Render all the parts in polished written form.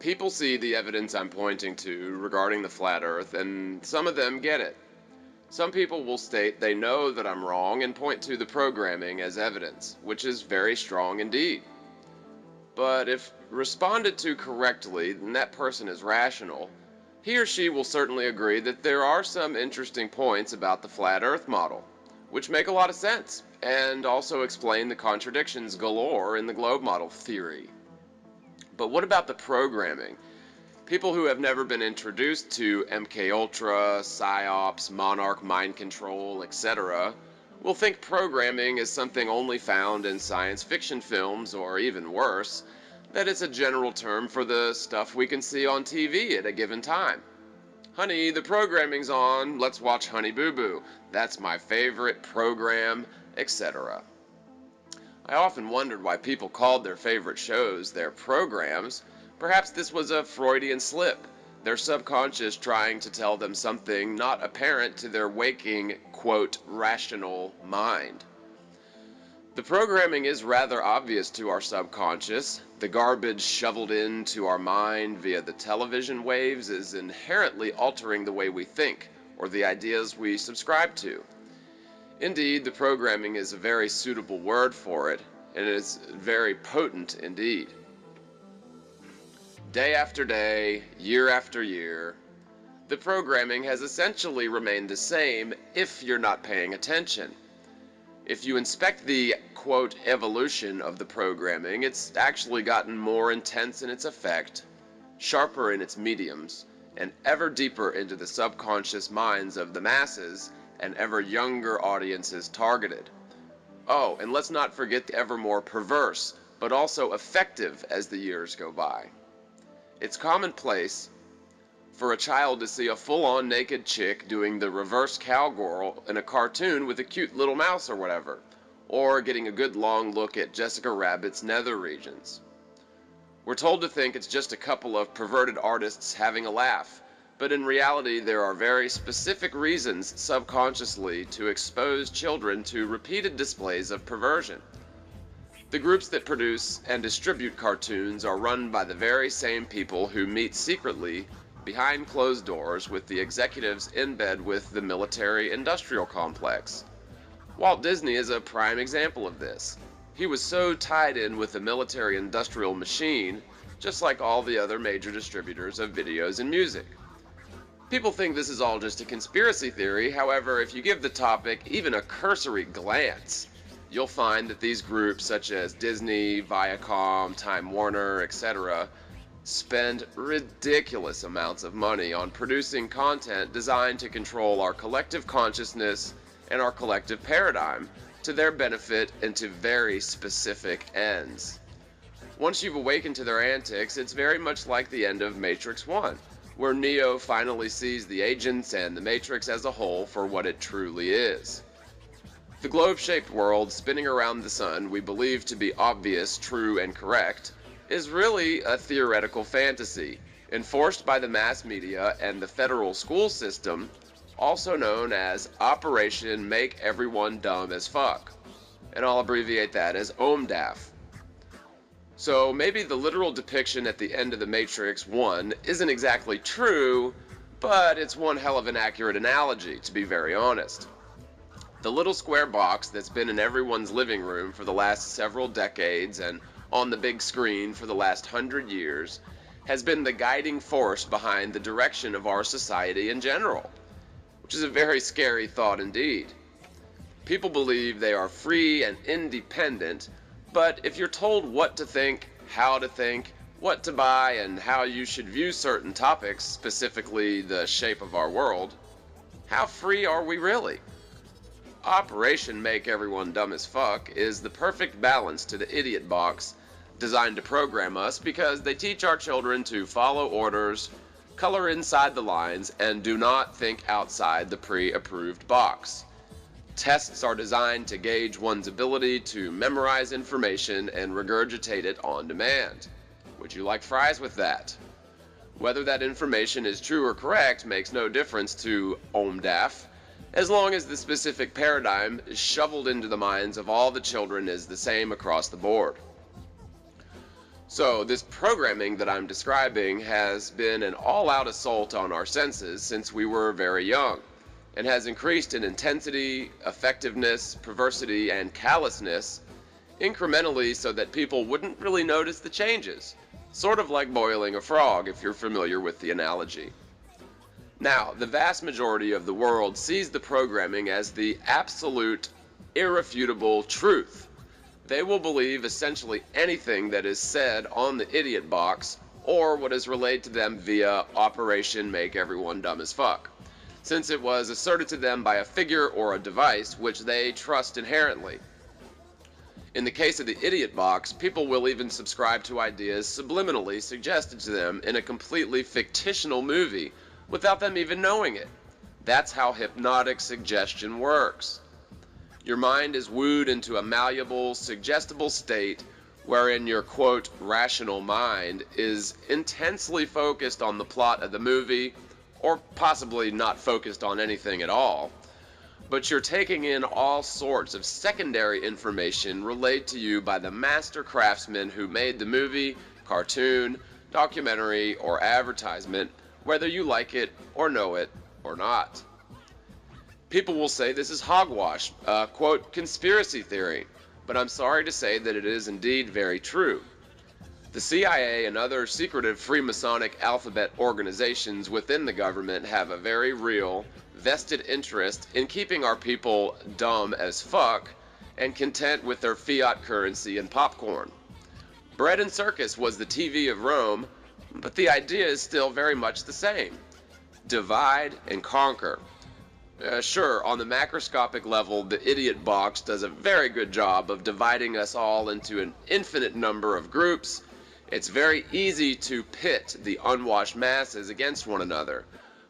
People see the evidence I'm pointing to regarding the flat earth, and some of them get it. Some people will state they know that I'm wrong and point to the programming as evidence, which is very strong indeed. But if responded to correctly, then that person is rational. He or she will certainly agree that there are some interesting points about the flat earth model, which make a lot of sense, and also explain the contradictions galore in the globe model theory. But what about the programming? People who have never been introduced to MK Ultra, PsyOps, Monarch mind control, etc. will think programming is something only found in science fiction films, or even worse, that it's a general term for the stuff we can see on TV at a given time. Honey, the programming's on, let's watch Honey Boo Boo. That's my favorite program, etc. I often wondered why people called their favorite shows their programs. Perhaps this was a Freudian slip, their subconscious trying to tell them something not apparent to their waking, quote, rational mind. The programming is rather obvious to our subconscious. The garbage shoveled into our mind via the television waves is inherently altering the way we think, or the ideas we subscribe to. Indeed, the programming is a very suitable word for it, and it is very potent indeed. Day after day, year after year, the programming has essentially remained the same if you're not paying attention. If you inspect the, quote, evolution of the programming, it's actually gotten more intense in its effect, sharper in its mediums, and ever deeper into the subconscious minds of the masses and ever younger audiences targeted. Oh, and let's not forget the ever more perverse, but also effective as the years go by. It's commonplace for a child to see a full-on naked chick doing the reverse cowgirl in a cartoon with a cute little mouse or whatever, or getting a good long look at Jessica Rabbit's nether regions. We're told to think it's just a couple of perverted artists having a laugh, but in reality there are very specific reasons subconsciously to expose children to repeated displays of perversion. The groups that produce and distribute cartoons are run by the very same people who meet secretly behind closed doors with the executives in bed with the military-industrial complex. Walt Disney is a prime example of this. He was so tied in with the military-industrial machine, just like all the other major distributors of videos and music. People think this is all just a conspiracy theory. However, if you give the topic even a cursory glance, you'll find that these groups such as Disney, Viacom, Time Warner, etc. spend ridiculous amounts of money on producing content designed to control our collective consciousness and our collective paradigm to their benefit and to very specific ends. Once you've awakened to their antics, it's very much like the end of Matrix 1, where Neo finally sees the agents and the Matrix as a whole for what it truly is. The globe-shaped world spinning around the sun we believe to be obvious, true, and correct is really a theoretical fantasy, enforced by the mass media and the federal school system, also known as Operation Make Everyone Dumb as Fuck, and I'll abbreviate that as O.M.E.D.A.F. So maybe the literal depiction at the end of the Matrix 1 isn't exactly true, but it's one hell of an accurate analogy, to be very honest. The little square box that's been in everyone's living room for the last several decades and on the big screen for the last 100 years has been the guiding force behind the direction of our society in general, which is a very scary thought indeed. People believe they are free and independent, but if you're told what to think, how to think, what to buy, and how you should view certain topics, specifically the shape of our world, how free are we really? Operation Make Everyone Dumb as Fuck is the perfect balance to the idiot box designed to program us because they teach our children to follow orders, color inside the lines, and do not think outside the pre-approved box. Tests are designed to gauge one's ability to memorize information and regurgitate it on demand. Would you like fries with that? Whether that information is true or correct makes no difference to O.M.E.D.A.F, as long as the specific paradigm shoveled into the minds of all the children is the same across the board. So this programming that I'm describing has been an all-out assault on our senses since we were very young, and has increased in intensity, effectiveness, perversity, and callousness incrementally so that people wouldn't really notice the changes. Sort of like boiling a frog, if you're familiar with the analogy. Now, the vast majority of the world sees the programming as the absolute, irrefutable truth. They will believe essentially anything that is said on the idiot box or what is relayed to them via Operation Make Everyone Dumb as Fuck, since it was asserted to them by a figure or a device which they trust inherently. In the case of the idiot box, people will even subscribe to ideas subliminally suggested to them in a completely fictional movie without them even knowing it. That's how hypnotic suggestion works. Your mind is wooed into a malleable, suggestible state wherein your, quote, rational mind is intensely focused on the plot of the movie, or possibly not focused on anything at all, but you're taking in all sorts of secondary information relayed to you by the master craftsmen who made the movie, cartoon, documentary, or advertisement, whether you like it or know it or not. People will say this is hogwash, quote, conspiracy theory, but I'm sorry to say that it is indeed very true. The CIA and other secretive Freemasonic alphabet organizations within the government have a very real, vested interest in keeping our people dumb as fuck and content with their fiat currency and popcorn. Bread and circus was the TV of Rome, but the idea is still very much the same. Divide and conquer. Sure, on the macroscopic level, the idiot box does a very good job of dividing us all into an infinite number of groups. It's very easy to pit the unwashed masses against one another,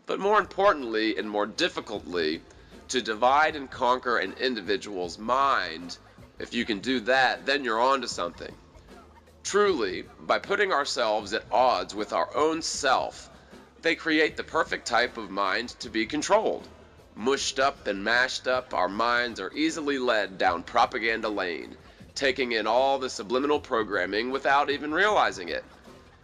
but more importantly and more difficultly, to divide and conquer an individual's mind. If you can do that, then you're onto something. Truly, by putting ourselves at odds with our own self, they create the perfect type of mind to be controlled. Mushed up and mashed up, our minds are easily led down propaganda lane, taking in all the subliminal programming without even realizing it.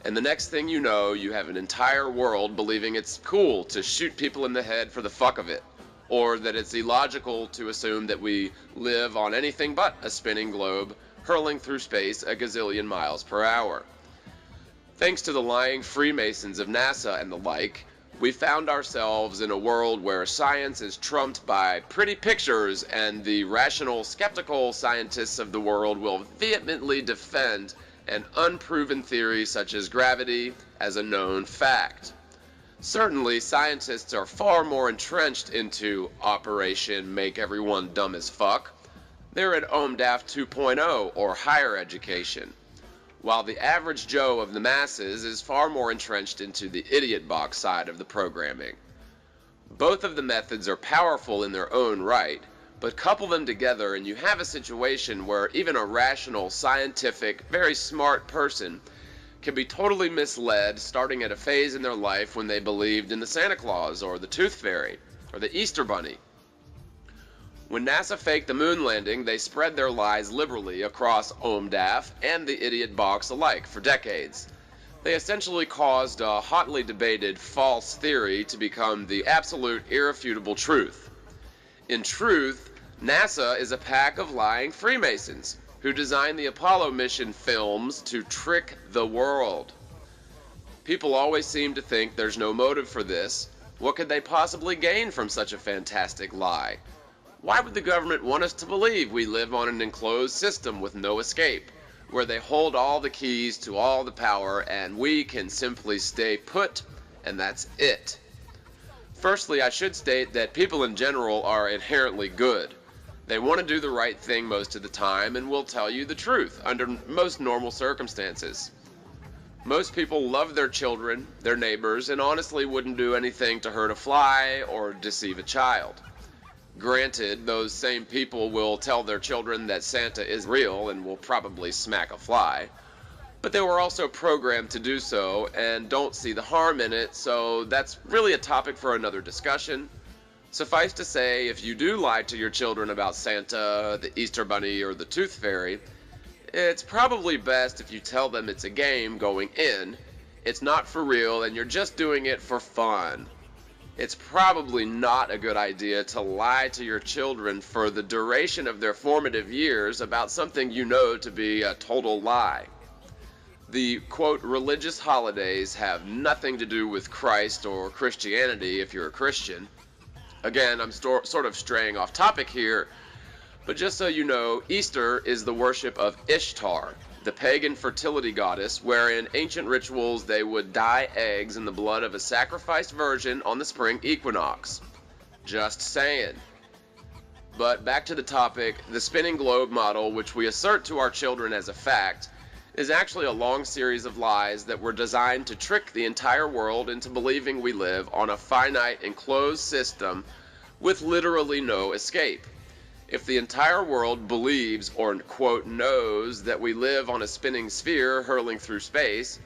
And the next thing you know, you have an entire world believing it's cool to shoot people in the head for the fuck of it, or that it's illogical to assume that we live on anything but a spinning globe hurling through space a gazillion miles per hour. Thanks to the lying Freemasons of NASA and the like, we found ourselves in a world where science is trumped by pretty pictures, and the rational, skeptical scientists of the world will vehemently defend an unproven theory such as gravity as a known fact. Certainly, scientists are far more entrenched into Operation Make Everyone Dumb as Fuck. They're at O.M.E.D.A.F 2.0 or higher education, while the average Joe of the masses is far more entrenched into the idiot box side of the programming. Both of the methods are powerful in their own right, but couple them together and you have a situation where even a rational, scientific, very smart person can be totally misled starting at a phase in their life when they believed in the Santa Claus or the Tooth Fairy or the Easter Bunny. When NASA faked the moon landing, they spread their lies liberally across O.M.E.D.A.F and the idiot box alike for decades. They essentially caused a hotly debated false theory to become the absolute irrefutable truth. In truth, NASA is a pack of lying Freemasons who designed the Apollo mission films to trick the world. People always seem to think there's no motive for this. What could they possibly gain from such a fantastic lie? Why would the government want us to believe we live on an enclosed system with no escape, where they hold all the keys to all the power and we can simply stay put and that's it? Firstly, I should state that people in general are inherently good. They want to do the right thing most of the time and will tell you the truth under most normal circumstances. Most people love their children, their neighbors, and honestly wouldn't do anything to hurt a fly or deceive a child. Granted, those same people will tell their children that Santa is real and will probably smack a fly, but they were also programmed to do so and don't see the harm in it, so that's really a topic for another discussion. Suffice to say, if you do lie to your children about Santa, the Easter Bunny, or the Tooth Fairy, It's probably best if you tell them it's a game going in, it's not for real, and you're just doing it for fun. It's probably not a good idea to lie to your children for the duration of their formative years about something you know to be a total lie. The, quote, religious holidays have nothing to do with Christ or Christianity if you're a Christian. Again, I'm sort of straying off topic here, but just so you know, Easter is the worship of Ishtar, the pagan fertility goddess, where in ancient rituals they would dye eggs in the blood of a sacrificed virgin on the spring equinox. Just saying. But back to the topic, the spinning globe model, which we assert to our children as a fact, is actually a long series of lies that were designed to trick the entire world into believing we live on a finite enclosed system with literally no escape. If the entire world believes or, quote, knows that we live on a spinning sphere hurling through space,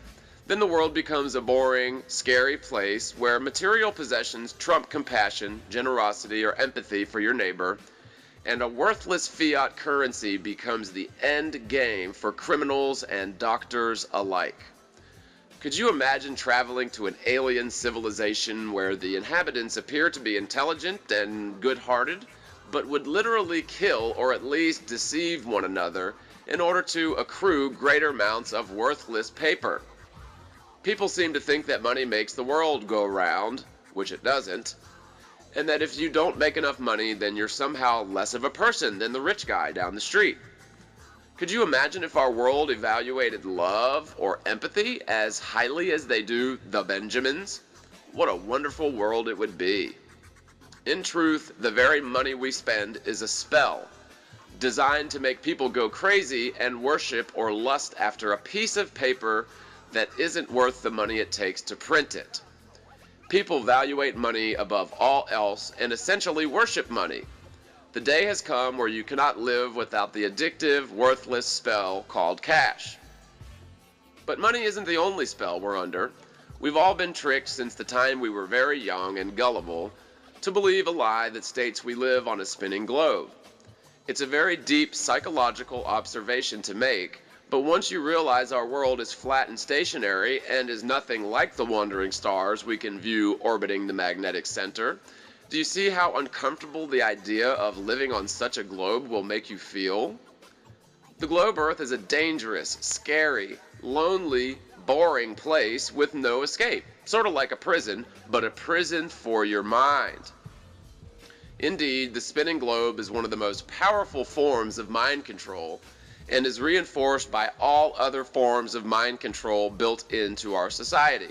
then the world becomes a boring, scary place where material possessions trump compassion, generosity, or empathy for your neighbor, and a worthless fiat currency becomes the end game for criminals and doctors alike. Could you imagine traveling to an alien civilization where the inhabitants appear to be intelligent and good-hearted, but would literally kill or at least deceive one another in order to accrue greater amounts of worthless paper? People seem to think that money makes the world go round, which it doesn't, and that if you don't make enough money, then you're somehow less of a person than the rich guy down the street. Could you imagine if our world evaluated love or empathy as highly as they do the Benjamins? What a wonderful world it would be. In truth, the very money we spend is a spell, designed to make people go crazy and worship or lust after a piece of paper that isn't worth the money it takes to print it. People evaluate money above all else and essentially worship money. The day has come where you cannot live without the addictive, worthless spell called cash. But money isn't the only spell we're under. We've all been tricked since the time we were very young and gullible to believe a lie that states we live on a spinning globe. It's a very deep psychological observation to make, but once you realize our world is flat and stationary and is nothing like the wandering stars we can view orbiting the magnetic center, do you see how uncomfortable the idea of living on such a globe will make you feel? The globe Earth is a dangerous, scary, lonely, boring place with no escape. Sort of like a prison, but a prison for your mind. Indeed, the spinning globe is one of the most powerful forms of mind control and is reinforced by all other forms of mind control built into our society.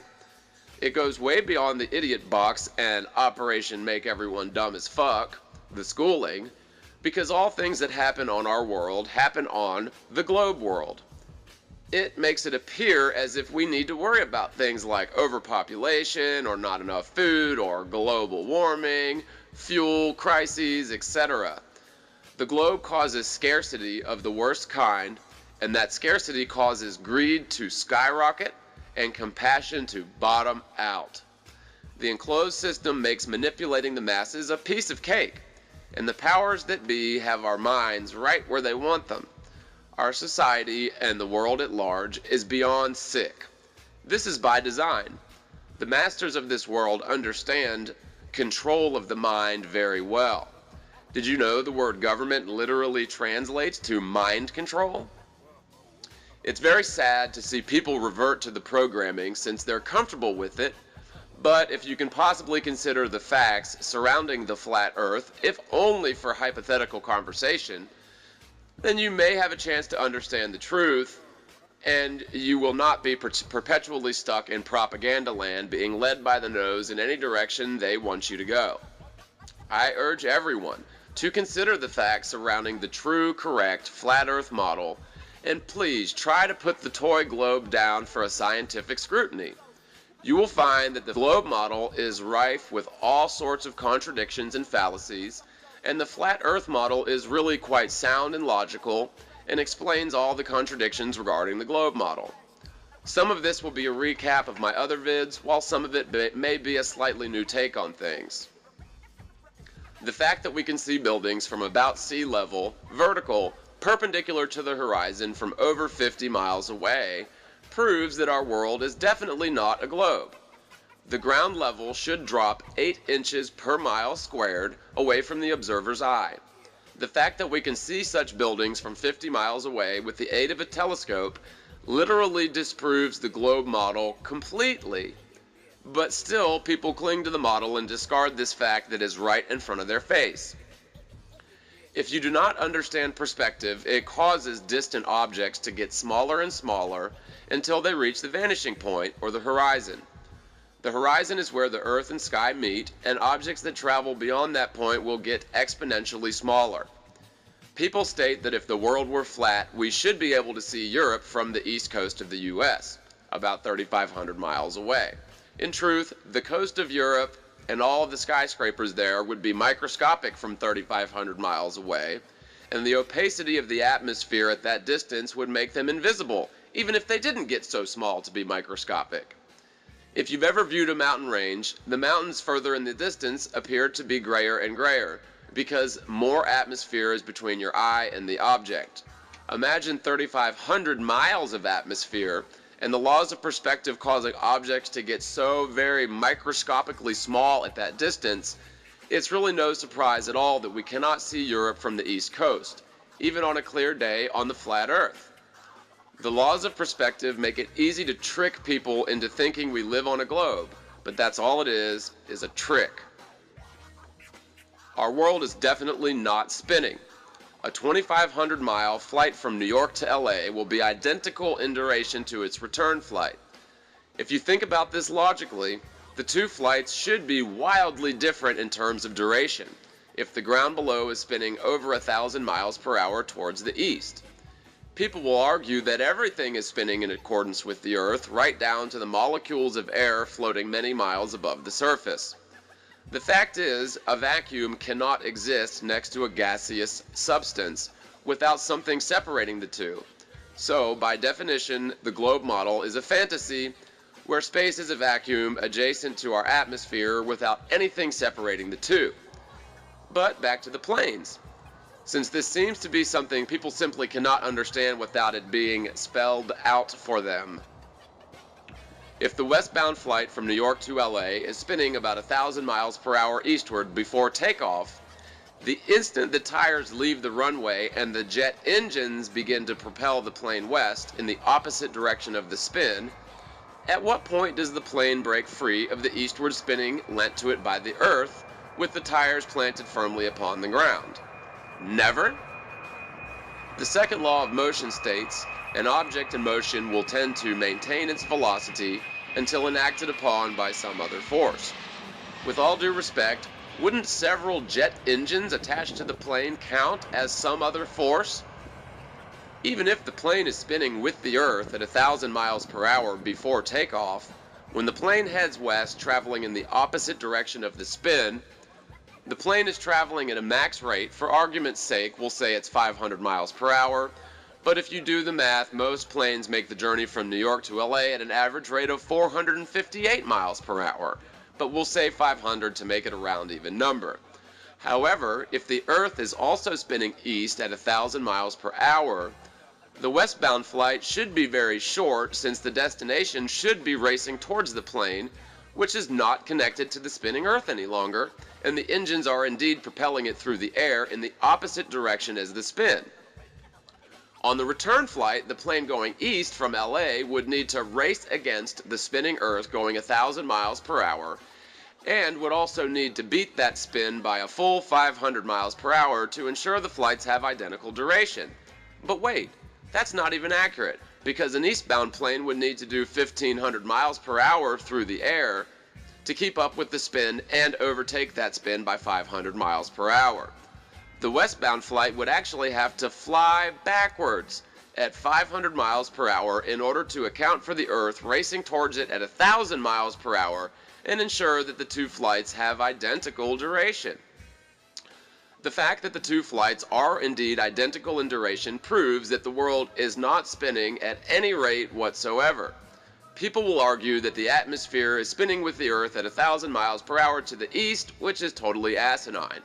It goes way beyond the idiot box and Operation Make Everyone Dumb as Fuck, the schooling, because all things that happen on our world happen on the globe world. It makes it appear as if we need to worry about things like overpopulation or not enough food or global warming, fuel crises, etc. The globe causes scarcity of the worst kind, and that scarcity causes greed to skyrocket and compassion to bottom out. The enclosed system makes manipulating the masses a piece of cake, and the powers that be have our minds right where they want them. Our society and the world at large is beyond sick. This is by design. The masters of this world understand control of the mind very well. Did you know the word government literally translates to mind control? It's very sad to see people revert to the programming since they're comfortable with it, but if you can possibly consider the facts surrounding the flat earth, if only for hypothetical conversation, then you may have a chance to understand the truth, and you will not be perpetually stuck in propaganda land being led by the nose in any direction they want you to go. I urge everyone to consider the facts surrounding the true, correct, flat earth model, and please try to put the toy globe down for a scientific scrutiny. You will find that the globe model is rife with all sorts of contradictions and fallacies, and the flat earth model is really quite sound and logical and explains all the contradictions regarding the globe model. Some of this will be a recap of my other vids, while some of it may be a slightly new take on things. The fact that we can see buildings from about sea level, vertical, perpendicular to the horizon from over 50 miles away, proves that our world is definitely not a globe. The ground level should drop 8 inches per mile squared away from the observer's eye. The fact that we can see such buildings from 50 miles away with the aid of a telescope literally disproves the globe model completely, but still people cling to the model and discard this fact that is right in front of their face. If you do not understand perspective, it causes distant objects to get smaller and smaller until they reach the vanishing point, or the horizon. The horizon is where the earth and sky meet, and objects that travel beyond that point will get exponentially smaller. People state that if the world were flat, we should be able to see Europe from the east coast of the US, about 3,500 miles away. In truth, the coast of Europe and all of the skyscrapers there would be microscopic from 3,500 miles away, and the opacity of the atmosphere at that distance would make them invisible, even if they didn't get so small to be microscopic. If you've ever viewed a mountain range, the mountains further in the distance appear to be grayer and grayer, because more atmosphere is between your eye and the object. Imagine 3,500 miles of atmosphere, and the laws of perspective causing objects to get so very microscopically small at that distance, it's really no surprise at all that we cannot see Europe from the east coast, even on a clear day on the flat earth. The laws of perspective make it easy to trick people into thinking we live on a globe, but that's all it is a trick. Our world is definitely not spinning. A 2,500-mile flight from New York to LA will be identical in duration to its return flight. If you think about this logically, the two flights should be wildly different in terms of duration, if the ground below is spinning over 1,000 miles per hour towards the east. People will argue that everything is spinning in accordance with the Earth, right down to the molecules of air floating many miles above the surface. The fact is, a vacuum cannot exist next to a gaseous substance without something separating the two. So, by definition, the globe model is a fantasy where space is a vacuum adjacent to our atmosphere without anything separating the two. But back to the planes. Since this seems to be something people simply cannot understand without it being spelled out for them. If the westbound flight from New York to LA is spinning about 1,000 miles per hour eastward before takeoff, the instant the tires leave the runway and the jet engines begin to propel the plane west in the opposite direction of the spin, at what point does the plane break free of the eastward spinning lent to it by the Earth, with the tires planted firmly upon the ground? Never? The second law of motion states an object in motion will tend to maintain its velocity until enacted upon by some other force. With all due respect, wouldn't several jet engines attached to the plane count as some other force? Even if the plane is spinning with the Earth at 1,000 miles per hour before takeoff, when the plane heads west traveling in the opposite direction of the spin, the plane is traveling at a max rate. For argument's sake, we'll say it's 500 miles per hour, but if you do the math, most planes make the journey from New York to LA at an average rate of 458 miles per hour, but we'll say 500 to make it a round even number. However, if the Earth is also spinning east at 1,000 miles per hour, the westbound flight should be very short, since the destination should be racing towards the plane, which is not connected to the spinning Earth any longer, and the engines are indeed propelling it through the air in the opposite direction as the spin. On the return flight, the plane going east from LA would need to race against the spinning Earth going 1,000 miles per hour, and would also need to beat that spin by a full 500 miles per hour to ensure the flights have identical duration. But wait, that's not even accurate, because an eastbound plane would need to do 1,500 miles per hour through the air to keep up with the spin and overtake that spin by 500 miles per hour. The westbound flight would actually have to fly backwards at 500 miles per hour in order to account for the Earth racing towards it at 1,000 miles per hour and ensure that the two flights have identical duration. The fact that the two flights are indeed identical in duration proves that the world is not spinning at any rate whatsoever. People will argue that the atmosphere is spinning with the Earth at 1,000 miles per hour to the east, which is totally asinine.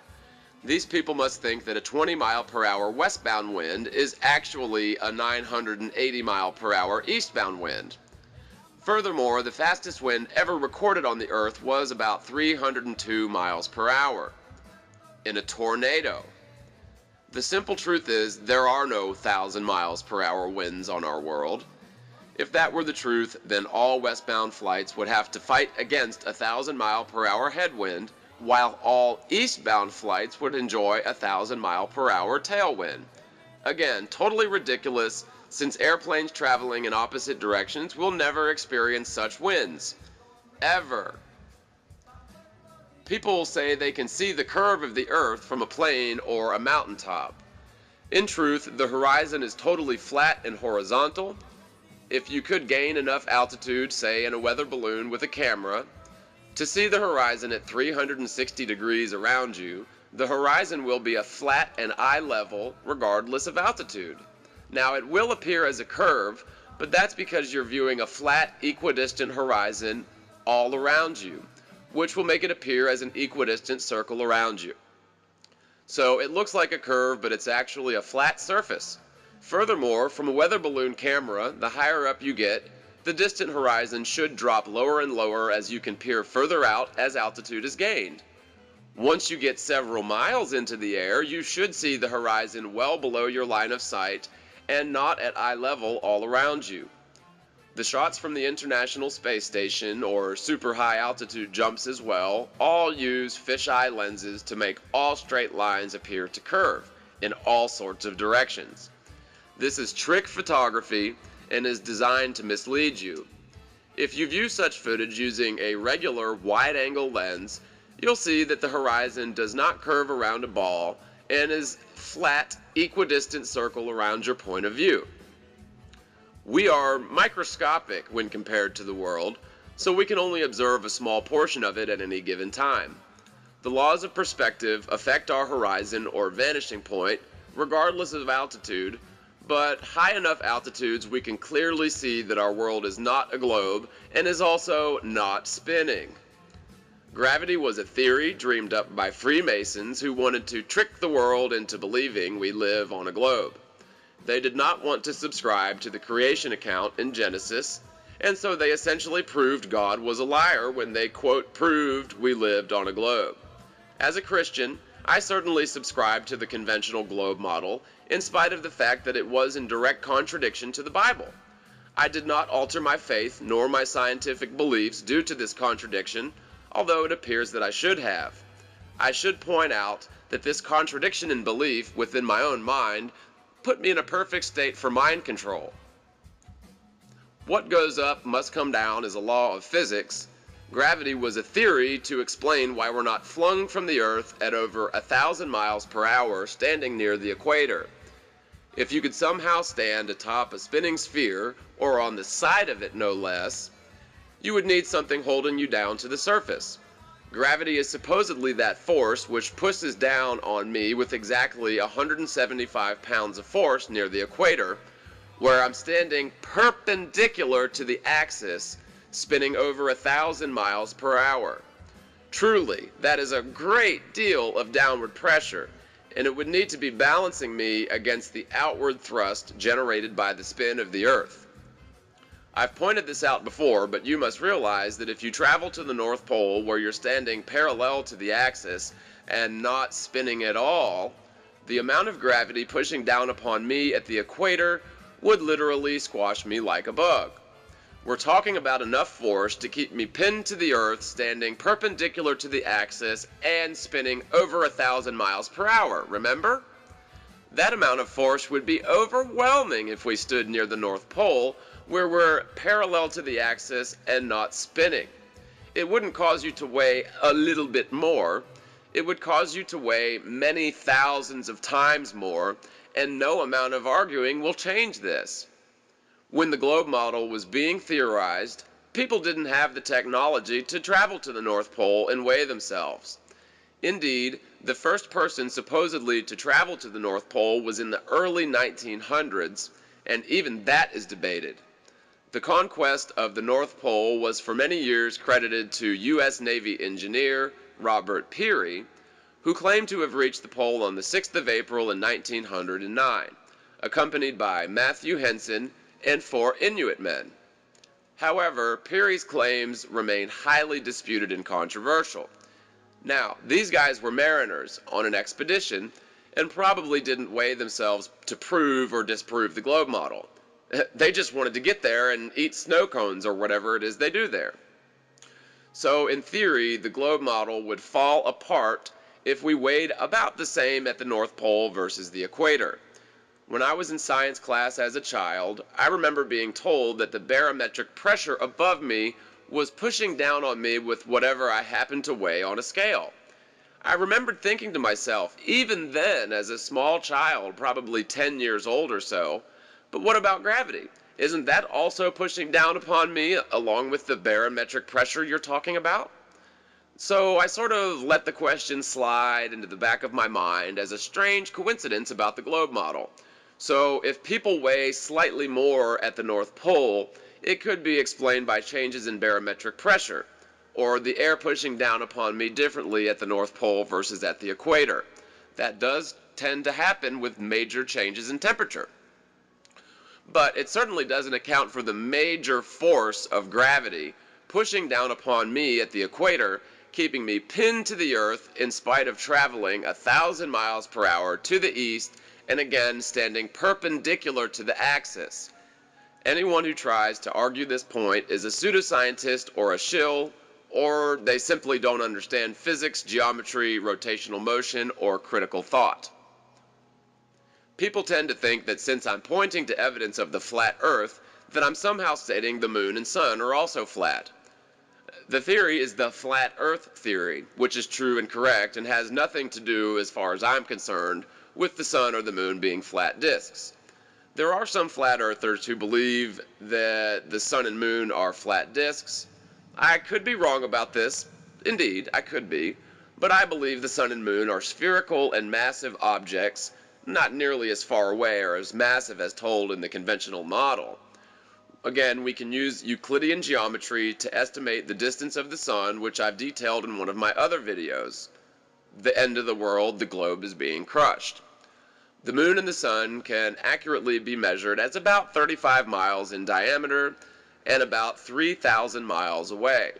These people must think that a 20-mile-per-hour westbound wind is actually a 980-mile-per-hour eastbound wind. Furthermore, the fastest wind ever recorded on the Earth was about 302 miles per hour in a tornado. The simple truth is there are no 1,000 miles per hour winds on our world. If that were the truth, then all westbound flights would have to fight against a 1,000-mile-per-hour headwind, while all eastbound flights would enjoy a 1,000-mile-per-hour tailwind. Again, totally ridiculous, since airplanes traveling in opposite directions will never experience such winds. Ever. People say they can see the curve of the Earth from a plane or a mountaintop. In truth, the horizon is totally flat and horizontal. If you could gain enough altitude, say in a weather balloon with a camera, to see the horizon at 360 degrees around you, the horizon will be a flat and eye level regardless of altitude. Now, it will appear as a curve, but that's because you're viewing a flat, equidistant horizon all around you, which will make it appear as an equidistant circle around you. So it looks like a curve, but it's actually a flat surface. Furthermore, from a weather balloon camera, the higher up you get, the distant horizon should drop lower and lower as you can peer further out as altitude is gained. Once you get several miles into the air, you should see the horizon well below your line of sight and not at eye level all around you. The shots from the International Space Station, or super high altitude jumps as well, all use fisheye lenses to make all straight lines appear to curve in all sorts of directions. This is trick photography and is designed to mislead you. If you view such footage using a regular wide-angle lens, you'll see that the horizon does not curve around a ball and is flat, equidistant circle around your point of view. We are microscopic when compared to the world, so we can only observe a small portion of it at any given time. The laws of perspective affect our horizon or vanishing point, regardless of altitude, but high enough altitudes we can clearly see that our world is not a globe and is also not spinning. Gravity was a theory dreamed up by Freemasons who wanted to trick the world into believing we live on a globe. They did not want to subscribe to the creation account in Genesis, and so they essentially proved God was a liar when they, quote, proved we lived on a globe. As a Christian, I certainly subscribe to the conventional globe model, in spite of the fact that it was in direct contradiction to the Bible. I did not alter my faith nor my scientific beliefs due to this contradiction, although it appears that I should have. I should point out that this contradiction in belief within my own mind put me in a perfect state for mind control. What goes up must come down is a law of physics. Gravity was a theory to explain why we're not flung from the Earth at over 1,000 miles per hour standing near the equator. If you could somehow stand atop a spinning sphere, or on the side of it no less, you would need something holding you down to the surface. Gravity is supposedly that force which pushes down on me with exactly 175 pounds of force near the equator, where I'm standing perpendicular to the axis, spinning over 1,000 miles per hour. Truly, that is a great deal of downward pressure, and it would need to be balancing me against the outward thrust generated by the spin of the Earth. I've pointed this out before, but you must realize that if you travel to the North Pole where you're standing parallel to the axis and not spinning at all, the amount of gravity pushing down upon me at the equator would literally squash me like a bug. We're talking about enough force to keep me pinned to the Earth, standing perpendicular to the axis and spinning over 1,000 miles per hour, remember? That amount of force would be overwhelming if we stood near the North Pole, where we're parallel to the axis and not spinning. It wouldn't cause you to weigh a little bit more. It would cause you to weigh many thousands of times more, and no amount of arguing will change this. When the globe model was being theorized, people didn't have the technology to travel to the North Pole and weigh themselves. Indeed, the first person supposedly to travel to the North Pole was in the early 1900s, and even that is debated. The conquest of the North Pole was for many years credited to U.S. Navy engineer Robert Peary, who claimed to have reached the pole on the 6th of April in 1909, accompanied by Matthew Henson and 4 Inuit men. However, Peary's claims remain highly disputed and controversial. Now, these guys were mariners on an expedition and probably didn't weigh themselves to prove or disprove the globe model. They just wanted to get there and eat snow cones or whatever it is they do there. So, in theory, the globe model would fall apart if we weighed about the same at the North Pole versus the equator. When I was in science class as a child, I remember being told that the barometric pressure above me was pushing down on me with whatever I happened to weigh on a scale. I remembered thinking to myself, even then as a small child, probably 10 years old or so, but what about gravity? Isn't that also pushing down upon me along with the barometric pressure you're talking about? So I sort of let the question slide into the back of my mind as a strange coincidence about the globe model. So if people weigh slightly more at the North Pole, it could be explained by changes in barometric pressure, or the air pushing down upon me differently at the North Pole versus at the equator. That does tend to happen with major changes in temperature. But it certainly doesn't account for the major force of gravity pushing down upon me at the equator, keeping me pinned to the earth in spite of traveling 1,000 miles per hour to the east and again standing perpendicular to the axis. Anyone who tries to argue this point is a pseudoscientist or a shill, or they simply don't understand physics, geometry, rotational motion, or critical thought. People tend to think that since I'm pointing to evidence of the flat Earth, that I'm somehow stating the moon and sun are also flat. The theory is the flat Earth theory, which is true and correct and has nothing to do, as far as I'm concerned, with the sun or the moon being flat disks. There are some flat earthers who believe that the sun and moon are flat disks. I could be wrong about this. Indeed, I could be. But I believe the sun and moon are spherical and massive objects, not nearly as far away or as massive as told in the conventional model. Again, we can use Euclidean geometry to estimate the distance of the sun, which I've detailed in one of my other videos. The end of the world, the globe is being crushed. The moon and the sun can accurately be measured as about 35 miles in diameter and about 3,000 miles away.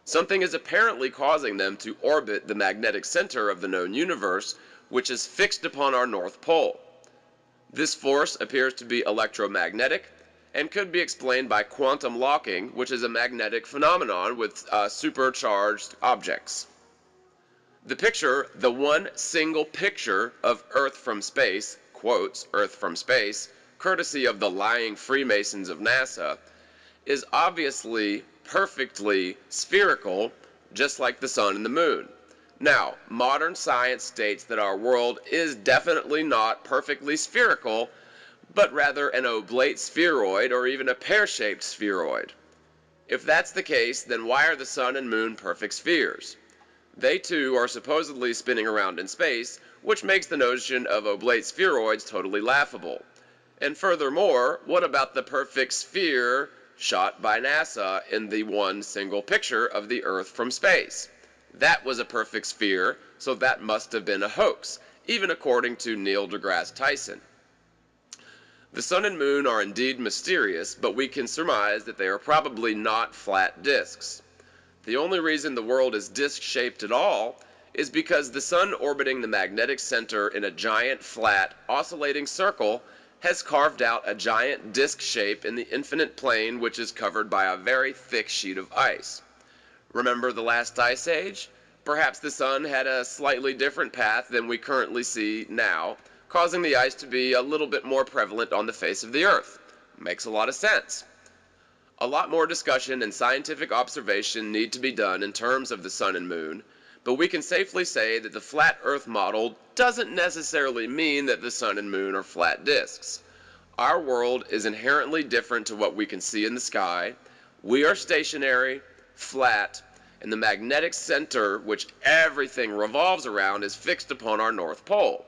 Something is apparently causing them to orbit the magnetic center of the known universe, which is fixed upon our North Pole. This force appears to be electromagnetic and could be explained by quantum locking, which is a magnetic phenomenon with supercharged objects. The picture, the one single picture of Earth from space, quotes, Earth from space, courtesy of the lying Freemasons of NASA, is obviously perfectly spherical, just like the sun and the moon. Now, modern science states that our world is definitely not perfectly spherical, but rather an oblate spheroid or even a pear-shaped spheroid. If that's the case, then why are the sun and moon perfect spheres? They too are supposedly spinning around in space, which makes the notion of oblate spheroids totally laughable. And furthermore, what about the perfect sphere shot by NASA in the one single picture of the Earth from space? That was a perfect sphere, so that must have been a hoax, even according to Neil deGrasse Tyson. The sun and moon are indeed mysterious, but we can surmise that they are probably not flat disks. The only reason the world is disc-shaped at all is because the sun orbiting the magnetic center in a giant, flat, oscillating circle has carved out a giant disc shape in the infinite plane, which is covered by a very thick sheet of ice. Remember the last ice age? Perhaps the sun had a slightly different path than we currently see now, causing the ice to be a little bit more prevalent on the face of the Earth. Makes a lot of sense. A lot more discussion and scientific observation need to be done in terms of the sun and moon, but we can safely say that the flat Earth model doesn't necessarily mean that the sun and moon are flat disks. Our world is inherently different to what we can see in the sky. We are stationary, flat, and the magnetic center, which everything revolves around, is fixed upon our North Pole.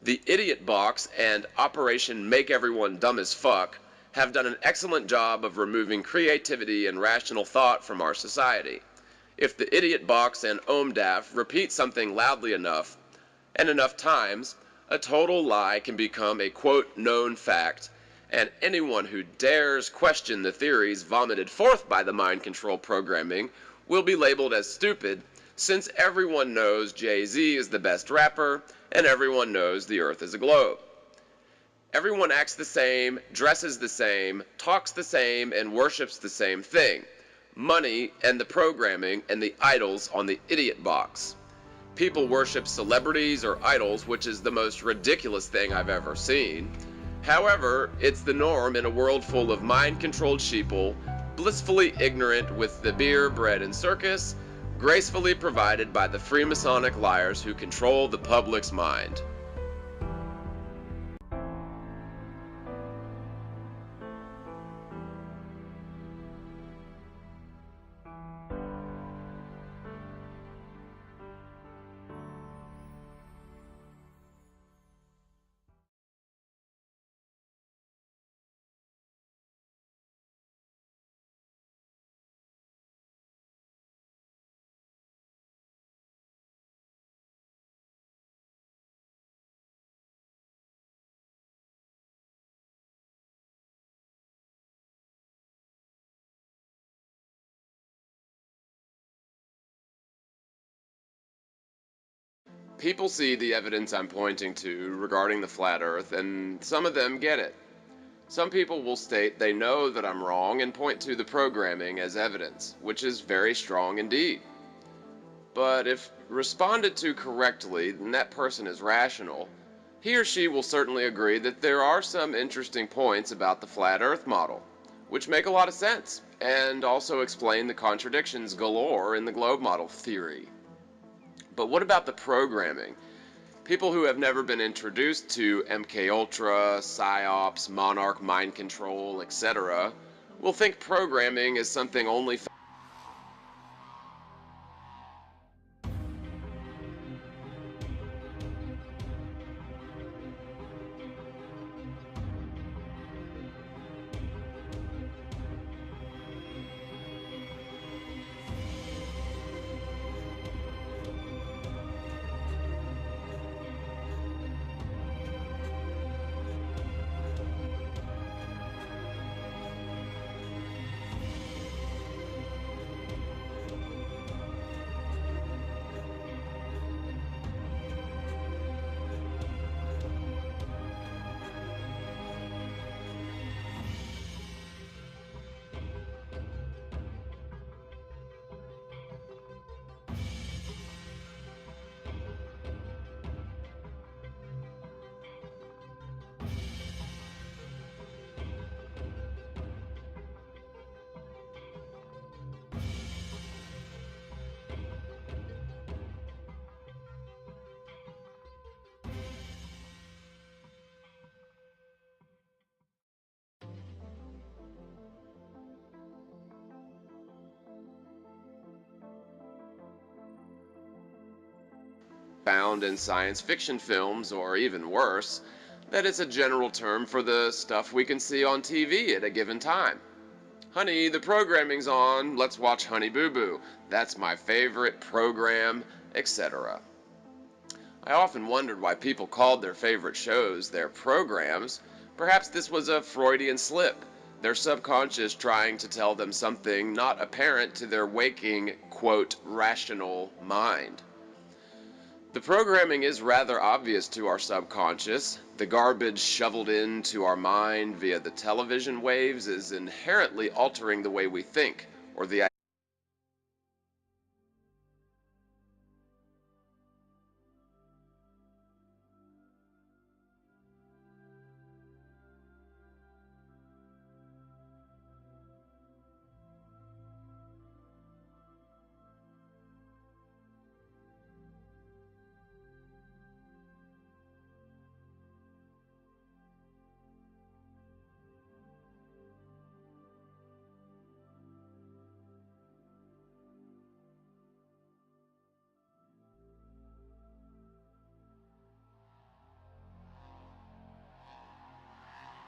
The Idiot Box and Operation Make Everyone Dumb as Fuck have done an excellent job of removing creativity and rational thought from our society. If the idiot box and O.M.E.D.A.F repeat something loudly enough and enough times, a total lie can become a quote known fact, and anyone who dares question the theories vomited forth by the mind control programming will be labeled as stupid, since everyone knows Jay-Z is the best rapper and everyone knows the earth is a globe. Everyone acts the same, dresses the same, talks the same, and worships the same thing: money and the programming and the idols on the idiot box. People worship celebrities or idols, which is the most ridiculous thing I've ever seen. However, it's the norm in a world full of mind-controlled sheeple, blissfully ignorant with the beer, bread, and circus, gracefully provided by the Freemasonic liars who control the public's mind. People see the evidence I'm pointing to regarding the flat earth, and some of them get it. Some people will state they know that I'm wrong and point to the programming as evidence, which is very strong indeed. But if responded to correctly, then that person is rational. He or she will certainly agree that there are some interesting points about the flat earth model, which make a lot of sense, and also explain the contradictions galore in the globe model theory. But what about the programming? People who have never been introduced to MKUltra, PsyOps, Monarch mind control, etc., will think programming is something only found in science fiction films, or even worse, that it's a general term for the stuff we can see on TV at a given time. Honey, the programming's on, let's watch Honey Boo Boo. That's my favorite program, etc. I often wondered why people called their favorite shows their programs. Perhaps this was a Freudian slip, their subconscious trying to tell them something not apparent to their waking, quote, rational mind. The programming is rather obvious to our subconscious. The garbage shoveled into our mind via the television waves is inherently altering the way we think, or the